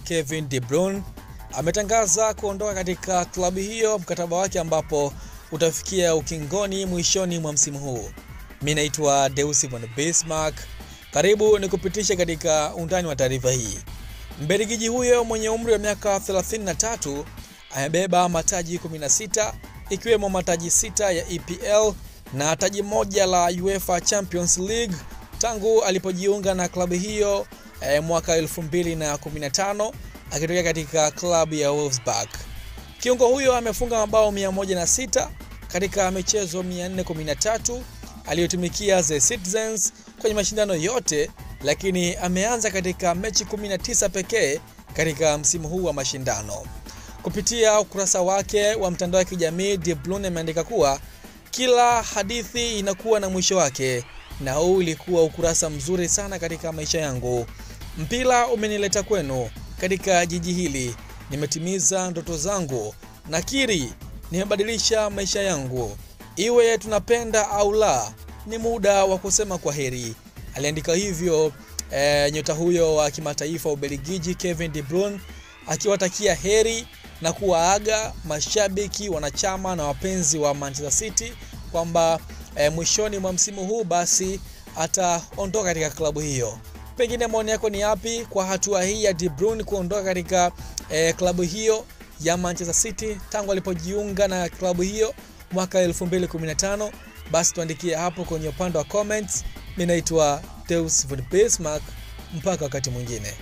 Kevin De Bruyne ametangaza kuondoka katika klabu hiyo, mkataba wake ambapo utafikia ukingoni mwishoni mwa msimu huu. Mimi naitwa Deus von Bismarck. Karibu nikupitishe katika undani wa taarifa hii. Mbelgiji huyo mwenye umri wa miaka 33 amebeba mataji 16 ikiwemo mataji 6 ya EPL na taji moja la UEFA Champions League tangu alipojiunga na klabu hiyo mwaka 2015 akitokea katika klabu ya Wolfsburg. Kiungo huyo amefunga mabao 106 katika michezo 413 aliyotumikia The Citizens kwenye mashindano yote, lakini ameanza katika mechi 19 pekee katika msimu huu wa mashindano. Kupitia ukurasa wake wa mtandao wa kijamii, De Bruyne ameandika kuwa kila hadithi inakuwa na mwisho wake, na huu ulikuwa ukurasa mzuri sana katika maisha yangu. Mpira umenileta kwenu katika jiji hili, nimetimiza ndoto zangu, nakiri nimebadilisha maisha yangu. Iwe tunapenda au la, ni muda wa kusema kwaheri. Aliandika hivyo nyota huyo wa kimataifa wa Ubelgiji Kevin De Bruyne, akiwatakia heri na kuwaaga mashabiki, wanachama na wapenzi wa Manchester City kwamba mwishoni mwa msimu huu basi ataondoka katika klabu hiyo. Pengine maoni yako ni yapi kwa hatua hii ya De Bruyne kuondoka katika klabu hiyo ya Manchester City tangu alipojiunga na klabu hiyo mwaka 2015? Basi tuandikie hapo kwenye upande wa comments. Mimi naitwa Deus von Bismarck, mpaka wakati mwingine.